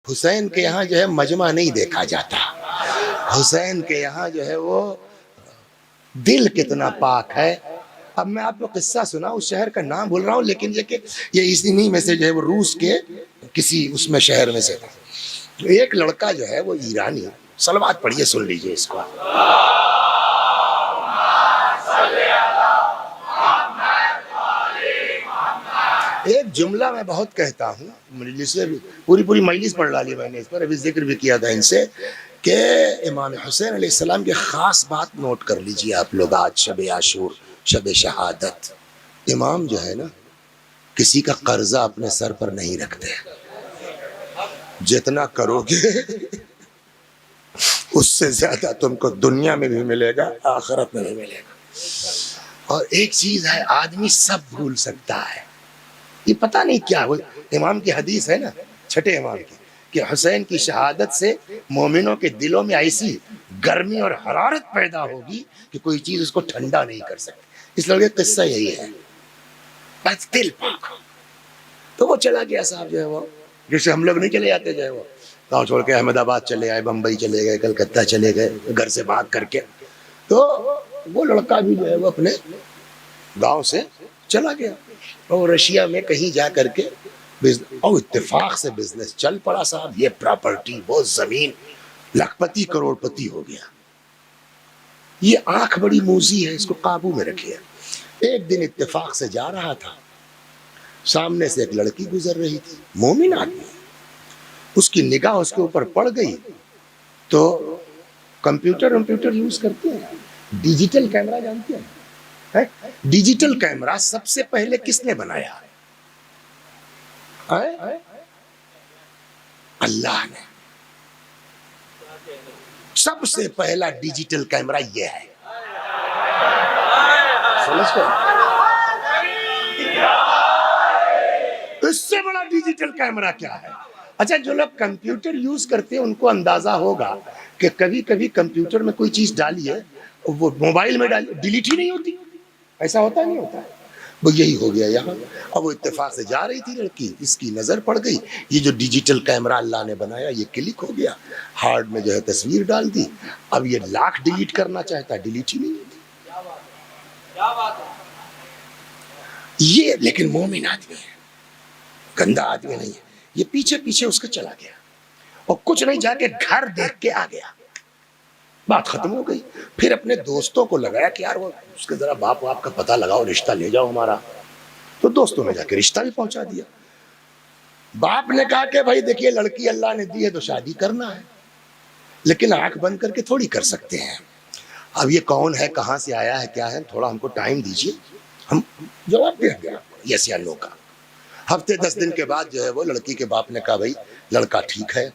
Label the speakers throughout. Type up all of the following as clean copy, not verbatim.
Speaker 1: حسین کے یہاں جو ہے مجمع نہیں دیکھا جاتا. حسین کے یہاں جو ہے وہ دل کتنا پاک ہے. اب میں آپ کو قصہ سنا، اس شہر کا نام بھول رہا ہوں، لیکن یہ کہ یہ اسی میں سے جو ہے وہ روس کے کسی اس میں شہر میں سے تھا. ایک لڑکا جو ہے وہ ایرانی، صلوات پڑھیے، سن لیجئے اس کو. ایک جملہ میں بہت کہتا ہوں، مجلس سے پوری مجلس پڑھ ڈالی میں نے اس پر، ابھی ذکر بھی کیا تھا ان سے، کہ امام حسین علیہ السلام کی خاص بات نوٹ کر لیجئے آپ لوگ. آج شب عاشور، شب شہادت، امام جو ہے نا کسی کا قرضہ اپنے سر پر نہیں رکھتے. جتنا کرو گے اس سے زیادہ تم کو دنیا میں بھی ملے گا، آخرت میں بھی ملے گا. اور ایک چیز ہے، آدمی سب بھول سکتا ہے، یہ پتہ نہیں کیا ہو. امام کی حدیث ہے نا، چھٹے امام کی، کہ حسین کی شہادت سے مومنوں کے دلوں میں ایسی گرمی اور حرارت پیدا ہوگی کہ کوئی چیز اس کو ٹھنڈا نہیں کر سکتی. اس لڑکے کا قصہ یہی ہے، بس دل پاک ہو. تو وہ چلا گیا صاحب جو ہے وہ، جیسے ہم لوگ نہیں چلے جاتے جو ہے وہ، گاؤں چھوڑ کے احمد آباد چلے آئے، بمبئی چلے گئے، کلکتہ چلے گئے گھر سے بھاگ کر کے. تو وہ لڑکا بھی جو ہے وہ اپنے گاؤں سے چلا گیا اور رشیا میں کہیں جا کر کے اور اتفاق سے بزنس چل پڑا صاحب. یہ پراپرٹی، وہ زمین، لاکھ پتی کروڑ پتی ہو گیا. یہ آنکھ بڑی موزی ہے، اس کو قابو میں رکھیے. ایک دن اتفاق سے جا رہا تھا، سامنے سے ایک لڑکی گزر رہی تھی، مومن آدمی. اس کی نگاہ اس کے اوپر پڑ گئی تو کمپیوٹر یوز کرتے ہیں، ڈیجیٹل کیمرہ جانتے ہیں؟ ڈیجیٹل کیمرہ سب سے پہلے کس نے بنایا؟ اللہ نے. سب سے پہلا ڈیجیٹل کیمرہ یہ ہے. سمجھ گئے؟ اس سے بڑا ڈیجیٹل کیمرہ کیا ہے؟ اچھا، جو لوگ کمپیوٹر یوز کرتے ہیں ان کو اندازہ ہوگا کہ کبھی کبھی کمپیوٹر میں کوئی چیز ڈالی ہے، وہ موبائل میں ڈالی ڈیلیٹ ہی نہیں ہوتی. ایسا ہوتا نہیں ہوتا ہے؟ وہ یہی ہو گیا یہاں. اب وہ اتفاق سے جا رہی تھی لڑکی، اس کی نظر پڑ گئی، یہ جو ڈیجیٹل کیمرہ اللہ نے بنایا یہ کلک ہو گیا، ہارڈ میں جو ہے تصویر ڈال دی. اب یہ لاکھ ڈیلیٹ کرنا چاہتا ہے، ڈیلیٹ ہی نہیں ہوتی. یہ لیکن مومن آدمی ہے، گندا آدمی نہیں ہے. یہ پیچھے پیچھے اس کا چلا گیا اور کچھ نہیں، جا کے گھر دیکھ کے آ گیا. بات ختم ہو گئی. پھر اپنے دوستوں کو لگایا کہ یار وہ اس کے ذرا باپ کا پتہ لگاؤ، رشتہ لے جاؤ ہمارا. تو دوستوں نے جا کے رشتہ بھی پہنچا دیا. باپ نے کہا کہ بھائی دیکھیے، لڑکی اللہ نے دی ہے تو شادی کرنا ہے، لیکن آنکھ بند کر کے تھوڑی کر سکتے ہیں. اب یہ کون ہے، کہاں سے آیا ہے، کیا ہے، تھوڑا ہم کو ٹائم دیجیے، ہم جواب دیں گے آپ کو یس یا نو کا. ہفتے 10 دن کے بعد جو ہے وہ لڑکی کے باپ نے کہا بھائی لڑکا ٹھیک ہے،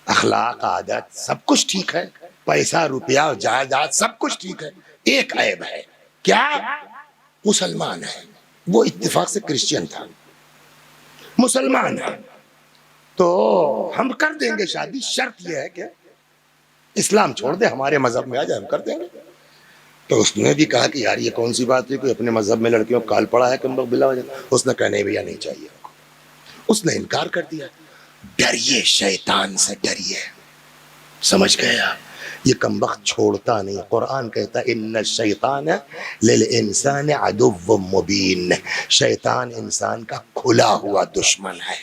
Speaker 1: اخلاق، عادت سب کچھ ٹھیک ہے، پیسہ روپیہ جائیداد سب کچھ ٹھیک ہے، ایک عیب ہے. کیا؟ مسلمان ہے. وہ اتفاق سے کرسچین تھا، مسلمان ہے. تو ہم کر دیں گے شادی، شرط یہ ہے کہ اسلام چھوڑ دے، ہمارے مذہب میں آ جائے، ہم کر دیں گے. تو اس نے بھی کہا کہ یار یہ کون سی بات ہے، کوئی اپنے مذہب میں لڑکیوں کو کال پڑا ہے کم بلا وجہ. اس نے کہا نہیں بھیا نہیں چاہیے. اس نے انکار کر دیا. ڈریے شیطان سے، ڈریے. سمجھ گئے آپ؟ یہ کمبخت چھوڑتا نہیں. قرآن کہتا ہے ان الشیطان للانسان عدو مبین. شیطان انسان کا کھلا ہوا دشمن ہے.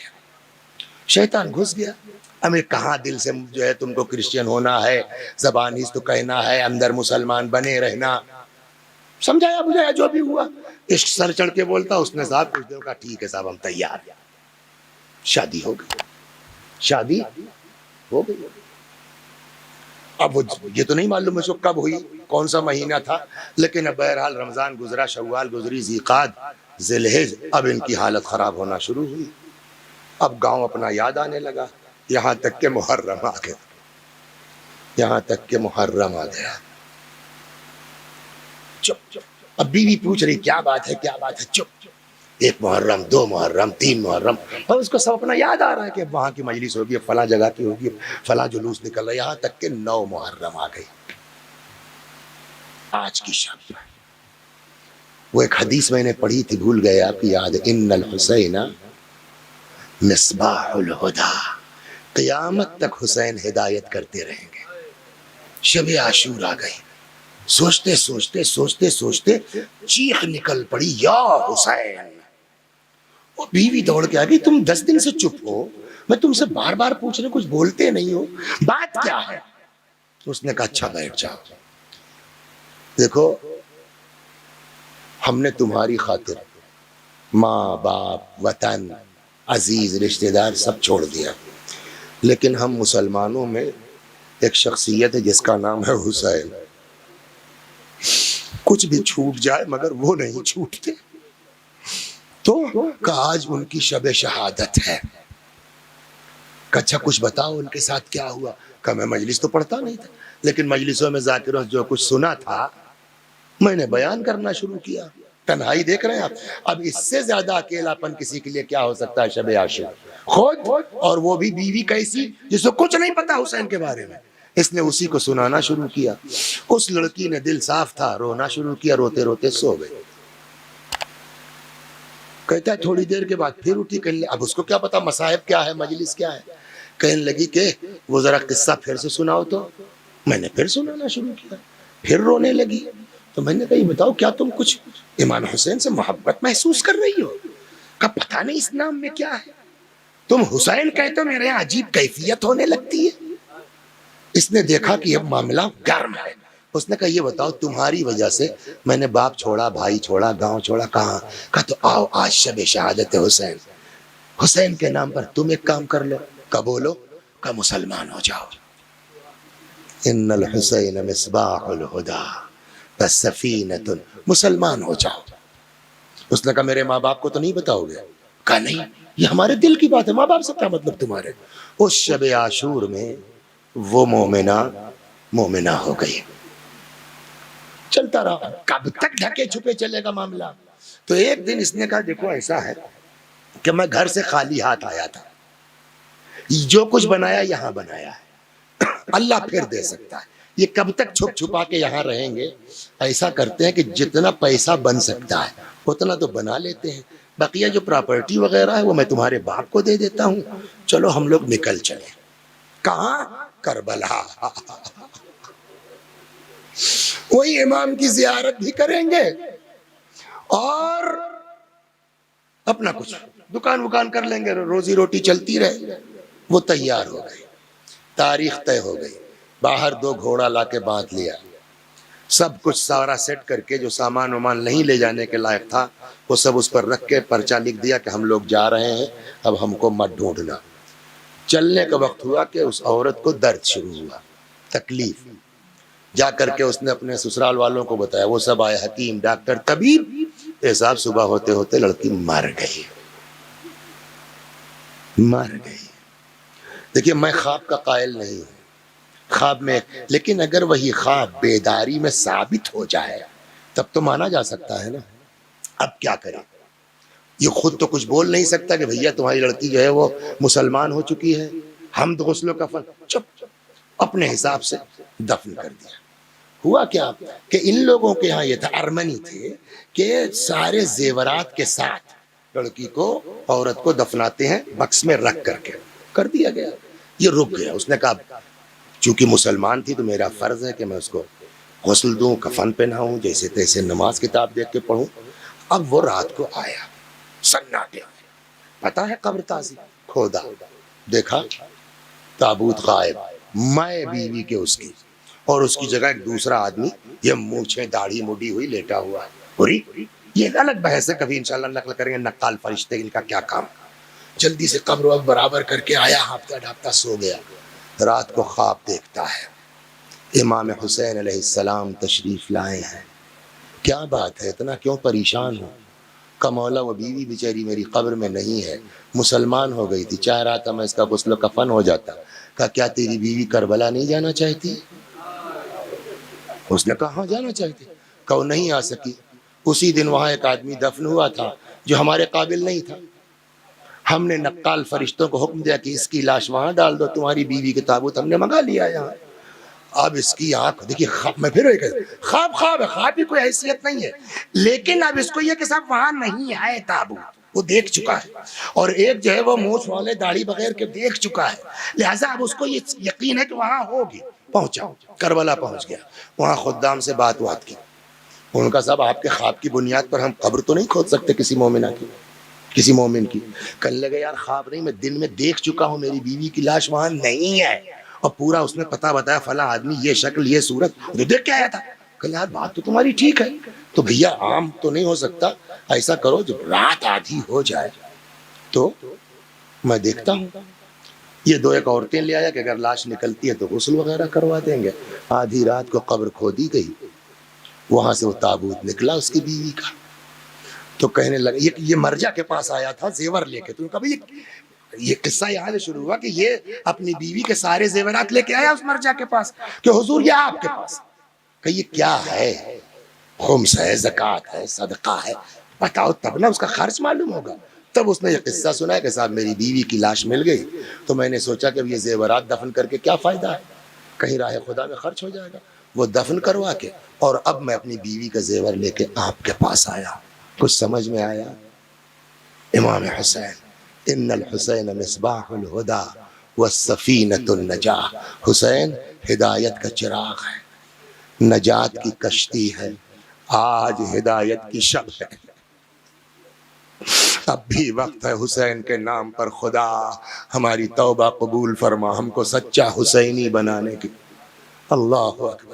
Speaker 1: شیطان گھس گیا. ہمیں کہاں دل سے جو ہے تم کو کرسچین ہونا ہے، زبانی تو کہنا ہے، اندر مسلمان بنے رہنا. سمجھایا بجھایا جو بھی ہوا، عشق سر چڑھ کے بولتا. اس نے صاحب کچھ دن کا ٹھیک ہے صاحب ہم تیار. شادی ہو گئی، شادی ہو گئی. اب یہ تو نہیں معلوم اس کو کب ہوئی، کون سا مہینہ تھا، لیکن اب بہرحال رمضان گزرا، شوال گزری، ذیقعد، ذی الحجہ. اب ان کی حالت خراب ہونا شروع ہوئی. اب گاؤں اپنا یاد آنے لگا، یہاں تک کہ محرم آ گیا، یہاں تک کہ محرم آ گیا. چپ. اب بیوی پوچھ رہی کیا بات ہے، کیا بات ہے. چپ. 1 محرم، 2 محرم، 3 محرم، اور اس کو سب اپنا یاد آ رہا ہے کہ وہاں کی مجلس ہوگی، فلاں جگہ کی ہوگی، فلاں جلوس نکل رہا ہے. یہاں تک کہ 9 محرم آ گئی. آج کی شب وہ ایک حدیث میں نے پڑھی تھی، بھول گئے آپ کی یاد ہے، ان الحسین مصباح الہدی. قیامت تک حسین ہدایت کرتے رہیں گے. شب عاشور آ گئی. سوچتے سوچتے سوچتے سوچتے چیخ نکل پڑی, یا حسین. وہ بیوی دوڑ کے آ گئی, تم 10 دن سے چپ ہو, میں تم سے بار بار پوچھ رہے, کچھ بولتے نہیں ہو, بات کیا ہے؟ اس نے کہا اچھا بیٹھ جاؤ. دیکھو ہم نے تمہاری خاطر ماں باپ وطن عزیز رشتہ دار سب چھوڑ دیا, لیکن ہم مسلمانوں میں ایک شخصیت ہے جس کا نام ہے حسین. کچھ بھی چھوٹ جائے مگر وہ نہیں چھوٹتے. تو کہ آج ان کی شب شہادت ہے. کہ اچھا کچھ بتاؤ ان کے ساتھ کیا ہوا. کہ میں مجلس تو پڑھتا نہیں تھا, لیکن مجلسوں میں ذاکروں جو کچھ سنا تھا میں نے بیان کرنا شروع کیا. تنہائی دیکھ رہے ہیں آپ, اب اس سے زیادہ اکیلاپن کسی کے لیے کیا ہو سکتا ہے. شب عاشور خود, اور وہ بھی بیوی کیسی جس کو کچھ نہیں پتا حسین کے بارے میں, اس نے اسی کو سنانا شروع کیا. اس لڑکی نے دل صاف تھا, رونا شروع کیا, روتے روتے سو گئی. کہتا ہے تھوڑی دیر کے بعد پھر اٹھی, اب اس کو کیا پتا مصائب کیا ہے, مجلس کیا ہے. کہنے لگی کہ وہ ذرا قصہ پھر سے سناؤ. تو میں نے پھر سنانا شروع کیا, پھر رونے لگی. تو میں نے کہا یہ بتاؤ کیا تم کچھ امام حسین سے محبت محسوس کر رہی ہو؟ کہ پتہ نہیں اس نام میں کیا ہے, تم حسین کہتے ہو میرے یہاں عجیب کیفیت ہونے لگتی ہے. اس نے دیکھا کہ اب معاملہ گرم ہے. اس نے کہا یہ بتاؤ تمہاری وجہ سے میں نے باپ چھوڑا, بھائی چھوڑا, گاؤں چھوڑا, کہاں. کہا تو آؤ آج شب شہادت حسین, حسین کے نام پر تم ایک کام کر لو. کہ بولو. کہ مسلمان ہو جاؤ. ان الحسین مصباح الہدی فالسفینۃ, مسلمان ہو جاؤ. اس نے کہا میرے ماں باپ کو تو نہیں بتاؤ گے؟ کہا نہیں, یہ ہمارے دل کی بات ہے, ماں باپ سے کیا مطلب تمہارے. اس شب عاشور میں وہ مومنہ ہو گئی. چلتا رہا, کب تک ڈھکے چھپے چلے گا معاملہ. تو ایک دن اس نے کہا دیکھو ایسا ہے کہ میں گھر سے خالی ہاتھ آیا تھا, جو کچھ بنایا یہاں بنایا ہے, اللہ پھر دے سکتا ہے. یہ کب تک چھپ چھپا کے یہاں رہیں گے. ایسا کرتے ہیں کہ جتنا پیسہ بن سکتا ہے اتنا تو بنا لیتے ہیں, بقیہ جو پراپرٹی وغیرہ ہے وہ میں تمہارے باپ کو دے دیتا ہوں, چلو ہم لوگ نکل چلے. کہاں؟ کربلا. وہی امام کی زیارت بھی کریں گے اور اپنا کچھ دکان وکان کر لیں گے, روزی روٹی چلتی رہے. وہ تیار ہو گئی, تاریخ طے ہو گئی. باہر 2 گھوڑا لا کے باندھ لیا, سب کچھ سارا سیٹ کر کے جو سامان وامان نہیں لے جانے کے لائق تھا وہ سب اس پر رکھ کے پرچہ لکھ دیا کہ ہم لوگ جا رہے ہیں, اب ہم کو مت ڈھونڈنا. چلنے کا وقت ہوا کہ اس عورت کو درد شروع ہوا, تکلیف. جا کر کے اس نے اپنے سسرال والوں کو بتایا, وہ سب آئے, حکیم, ڈاکٹر, طبیب. حساب صبح ہوتے ہوتے لڑکی مر گئی. مر گئی. دیکھیے میں خواب کا قائل نہیں ہوں, خواب میں, لیکن اگر وہی خواب بیداری میں ثابت ہو جائے تب تو مانا جا سکتا ہے نا. اب کیا کریں, یہ خود تو کچھ بول نہیں سکتا کہ بھیا تمہاری لڑکی جو ہے وہ مسلمان ہو چکی ہے, ہم تو غسل و کفن, چپ, اپنے حساب سے دفن کر دیا. ہوا کیا کہ ان لوگوں کے ہاں یہ تھا, ارمنی تھے, کہ سارے زیورات کے ساتھ لڑکی کو, عورت کو دفناتے ہیں بکس میں رکھ کر کے. کر دیا گیا. یہ رک گیا. اس نے کہا چونکہ مسلمان تھی تو میرا فرض ہے کہ میں اس کو غسل دوں, کفن پہناؤں, جیسے تیسے نماز کتاب دیکھ کے پڑھوں. اب وہ رات کو آیا, سناٹے, پتا ہے قبر تازی, کھودا, دیکھا تابوت غائب, میں بیوی کے اس کی, اور اس کی جگہ ایک دوسرا آدمی, یہ مونچھیں داڑھی مڈی ہوئی لیٹا ہوا ہے. پوری یہ الگ بحث ہے, کبھی انشاءاللہ نقل کریں گے. نقال فرشتے ان کا کیا کام. جلدی سے قبر وقت برابر کر کے آیا, ہاپتا ڈھاپتا سو گیا. رات کو خواب دیکھتا ہے امام حسین علیہ السلام تشریف لائے ہیں. کیا بات ہے, اتنا کیوں پریشان ہو؟ کہ مولا وہ بیوی بیچاری میری قبر میں نہیں ہے, مسلمان ہو گئی تھی, چاہ رہا تھا میں اس کا غسل و کفن ہو جاتا. کہا کیا تیری بیوی کربلا نہیں جانا چاہتی؟ اس نے کہا ہاں جانا چاہتی. کہ وہ نہیں آ سکی. اسی دن وہاں ایک آدمی دفن ہوا تھا جو ہمارے قابل نہیں تھا. ہم نے نقال فرشتوں کو حکم دیا کہ اس کی لاش وہاں ڈال دو, تمہاری بیوی کے تابوت ہم نے منگا لیا یہاں. اب اس کی آنکھ دیکھیے, میں پھر خواب ہے, خواب کی کوئی حیثیت نہیں ہے, لیکن اب اس کو یہ کہ صاحب وہاں نہیں ہے تابوت, وہ دیکھ چکا ہے، اور ایک جو ہے وہ مونچھ والے داڑھی بغیر کے دیکھ چکا ہے، لہٰذا اب اس کو یہ یقین ہے کہ وہاں ہوگی۔ پہنچا، کربلا پہنچ گیا، وہاں خدام سے بات کی، ان کا صاحب آپ کے خواب کی بنیاد پر ہم قبر تو نہیں کھود سکتے کسی مومنہ کی، کسی مومن کی؟ کہنے لگے یار خواب نہیں، میں دن میں دیکھ چکا ہوں میری بیوی کی لاش وہاں نہیں ہے، اور پورا اس نے پتہ بتایا فلاں آدمی، یہ شکل، یہ صورت، جو دیکھ کے آیا تھا۔ کہ یار بات تو تمہاری ٹھیک ہے، تو بھیا عام تو نہیں ہو سکتا، ایسا کرو جب رات آدھی ہو جائے تو میں دیکھتا ہوں۔ یہ دو ایک عورتیں لے آیا کہ اگر لاش نکلتی ہے تو غسل وغیرہ کروا دیں گے۔ آدھی رات کو قبر کھودی گئی، وہاں سے وہ تابوت نکلا اس کی بیوی کا، تو کہنے لگا، یہ مرجع کے پاس آیا تھا زیور لے کے، تو کبھی یہ قصہ یہاں سے شروع ہوا کہ یہ اپنی بیوی کے سارے زیورات لے کے آیا اس مرجع کے پاس کہ حضور یہ آپ کے پاس، کہ یہ کیا ہے؟ خمس ہے، زکوٰۃ ہے، صدقہ ہے، بتاؤ تب نہ اس کا خرچ معلوم ہوگا۔ تب اس نے یہ قصہ سنا کہ صاحب میری بیوی کی لاش مل گئی، تو میں نے سوچا کہ اب یہ زیورات دفن کر کے کیا فائدہ ہے، کہیں راہ خدا میں خرچ ہو جائے گا، وہ دفن کروا کے، اور اب میں اپنی بیوی کا زیور لے کے آپ کے پاس آیا۔ کچھ سمجھ میں آیا؟ امام حسین، ان الحسین مصباح الہدا والسفینۃ النجاہ، حسین ہدایت کا چراغ ہے، نجات کی کشتی ہے، آج ہدایت کی شب ہے، اب بھی وقت ہے حسین کے نام پر خدا ہماری توبہ قبول فرما، ہم کو سچا حسینی بنانے کی۔ اللہ اکبر۔